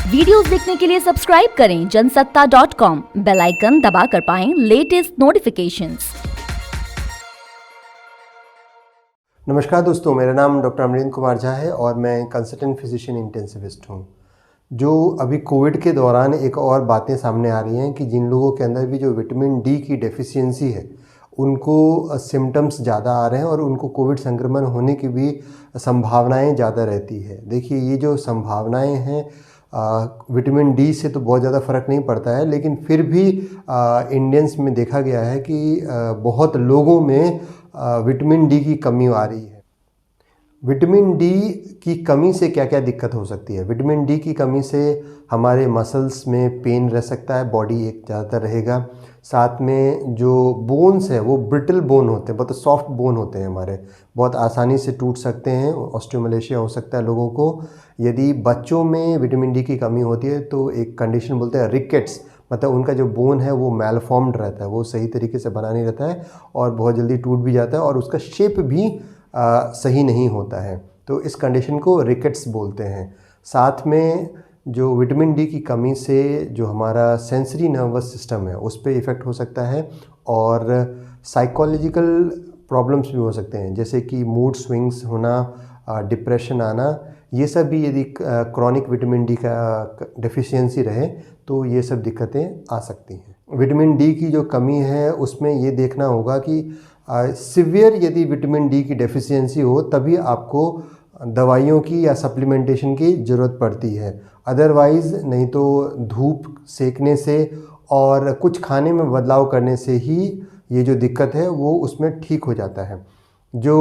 Videos देखने के लिए सब्सक्राइब करें जनसत्ता.com, बेल आइकन दबाकर पाएं लेटेस्ट नोटिफिकेशंस। नमस्कार दोस्तों, मेरा नाम डॉक्टर अमरिंदर कुमार झा है और मैं कंसल्टेंट फिजिशियन इंटेंसिविस्ट हूँ। जो अभी कोविड के दौरान एक और बातें सामने आ रही हैं कि जिन लोगों के अंदर भी जो विटामिन डी की डेफिशिएंसी है उनको सिम्टम्स ज़्यादा आ रहे हैं और उनको कोविड संक्रमण होने की भी संभावनाएं ज़्यादा रहती है। देखिए, ये जो संभावनाएं हैं विटामिन डी से तो बहुत ज़्यादा फ़र्क नहीं पड़ता है, लेकिन फिर भी इंडियंस में देखा गया है कि बहुत लोगों में विटामिन डी की कमी आ रही है। विटामिन डी की कमी से क्या क्या दिक्कत हो सकती है? विटामिन डी की कमी से हमारे मसल्स में पेन रह सकता है, बॉडी एक ज़्यादातर रहेगा। साथ में जो बोन्स है वो ब्रिटल बोन होते हैं, बहुत सॉफ्ट बोन होते हैं हमारे, बहुत आसानी से टूट सकते हैं। ऑस्टियोमलेशिया हो सकता है लोगों को। यदि बच्चों में विटामिन डी की कमी होती है तो एक कंडीशन बोलते हैं रिकेट्स, मतलब उनका जो बोन है वो मैलफॉर्म्ड रहता है, वो सही तरीके से बना नहीं रहता है और बहुत जल्दी टूट भी जाता है और उसका शेप भी सही नहीं होता है। तो इस कंडीशन को रिकेट्स बोलते हैं। साथ में जो विटामिन डी की कमी से जो हमारा सेंसरी नर्वस सिस्टम है उस पर इफ़ेक्ट हो सकता है और साइकोलॉजिकल प्रॉब्लम्स भी हो सकते हैं, जैसे कि मूड स्विंग्स होना, डिप्रेशन आना। ये सब भी यदि क्रॉनिक विटामिन डी का डेफिशिएंसी रहे तो ये सब दिक्कतें आ सकती हैं। विटामिन डी की जो कमी है उसमें ये देखना होगा कि सिवियर यदि विटामिन डी की डेफिशिएंसी हो तभी आपको दवाइयों की या सप्लीमेंटेशन की ज़रूरत पड़ती है। अदरवाइज़ नहीं तो धूप सेकने से और कुछ खाने में बदलाव करने से ही ये जो दिक्कत है वो उसमें ठीक हो जाता है। जो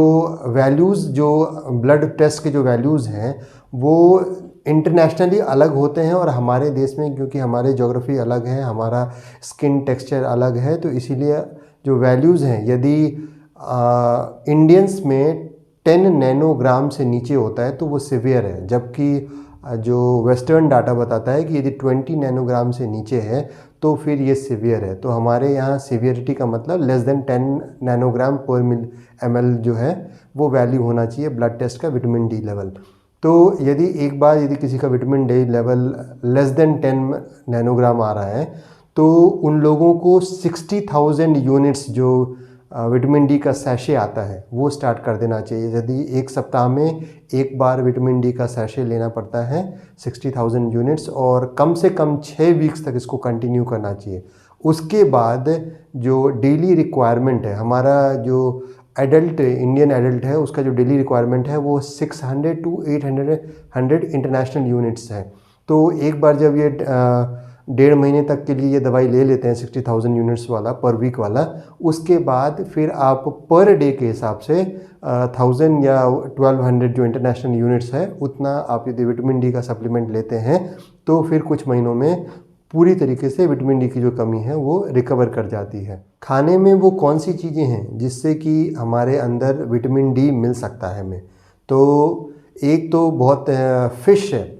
वैल्यूज़, जो ब्लड टेस्ट के जो वैल्यूज़ हैं वो इंटरनेशनली अलग होते हैं और हमारे देश में क्योंकि हमारे ज्योग्राफी अलग है, हमारा स्किन टेक्सचर अलग है, तो इसीलिए जो वैल्यूज़ हैं यदि इंडियंस में 10 नैनोग्राम से नीचे होता है तो वो सीवियर है, जबकि जो वेस्टर्न डाटा बताता है कि यदि 20 नैनोग्राम से नीचे है तो फिर ये सीवियर है। तो हमारे यहाँ सीवियरिटी का मतलब less than 10 nanogram per ml जो है वो वैल्यू होना चाहिए ब्लड टेस्ट का विटामिन डी लेवल। तो यदि एक बार यदि किसी का vitamin D level less than 10 nanogram आ रहा है तो उन लोगों को 60,000 यूनिट्स जो विटामिन डी का सैशे आता है वो स्टार्ट कर देना चाहिए। यदि एक सप्ताह में एक बार विटामिन डी का सैशे लेना पड़ता है 60,000 यूनिट्स और कम से कम 6 वीक्स तक इसको कंटिन्यू करना चाहिए। उसके बाद जो डेली रिक्वायरमेंट है, हमारा जो एडल्ट इंडियन एडल्ट है उसका जो डेली रिक्वायरमेंट है वो 600 to 800 इंटरनेशनल यूनिट्स है। तो एक बार जब ये 1.5 महीने तक के लिए ये दवाई ले लेते हैं 60,000 यूनिट्स वाला पर वीक वाला, उसके बाद फिर आप पर डे के हिसाब से 1000 या 1200 जो इंटरनेशनल यूनिट्स है उतना आप यदि विटामिन डी का सप्लीमेंट लेते हैं तो फिर कुछ महीनों में पूरी तरीके से विटामिन डी की जो कमी है वो रिकवर कर जाती है। खाने में वो कौन सी चीज़ें हैं जिससे कि हमारे अंदर विटामिन डी मिल सकता है हमें? तो एक तो बहुत फ़िश है,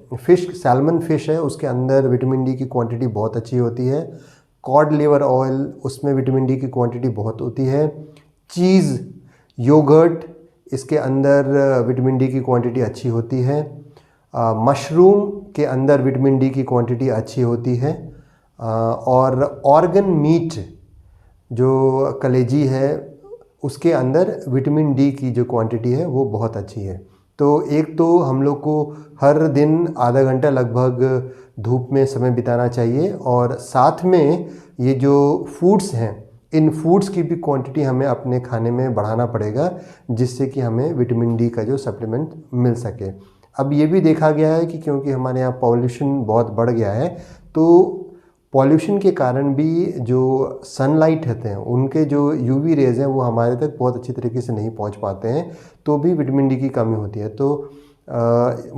सैल्मन फ़िश है, उसके अंदर विटामिन डी की क्वांटिटी बहुत अच्छी होती है। कॉड लिवर ऑयल, उसमें विटामिन डी की क्वांटिटी बहुत होती है। चीज़, योगर्ट, इसके अंदर विटामिन डी की क्वांटिटी अच्छी होती है। मशरूम के अंदर विटामिन डी की क्वांटिटी अच्छी होती है और ऑर्गन मीट जो कलेजी है उसके अंदर विटामिन डी की जो क्वांटिटी है वो बहुत अच्छी है। तो एक तो हम लोग को हर दिन आधा घंटा लगभग धूप में समय बिताना चाहिए और साथ में ये जो फूड्स हैं इन फूड्स की भी क्वांटिटी हमें अपने खाने में बढ़ाना पड़ेगा जिससे कि हमें विटामिन डी का जो सप्लीमेंट मिल सके। अब ये भी देखा गया है कि क्योंकि हमारे यहाँ पॉल्यूशन बहुत बढ़ गया है तो पॉल्यूशन के कारण भी जो सनलाइट रहते हैं उनके जो यूवी रेज़ हैं वो हमारे तक बहुत अच्छी तरीके से नहीं पहुंच पाते हैं, तो भी विटामिन डी की कमी होती है। तो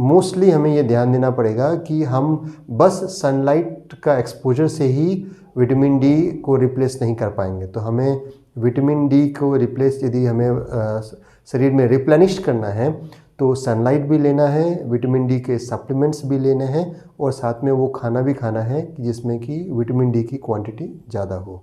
मोस्टली हमें ये ध्यान देना पड़ेगा कि हम बस सनलाइट का एक्सपोजर से ही विटामिन डी को रिप्लेस नहीं कर पाएंगे। तो हमें विटामिन डी को रिप्लेस यदि हमें शरीर में रिप्लेनिश करना है तो सनलाइट भी लेना है, विटामिन डी के सप्लीमेंट्स भी लेने हैं और साथ में वो खाना भी खाना है जिसमें कि विटामिन डी की क्वांटिटी ज़्यादा हो।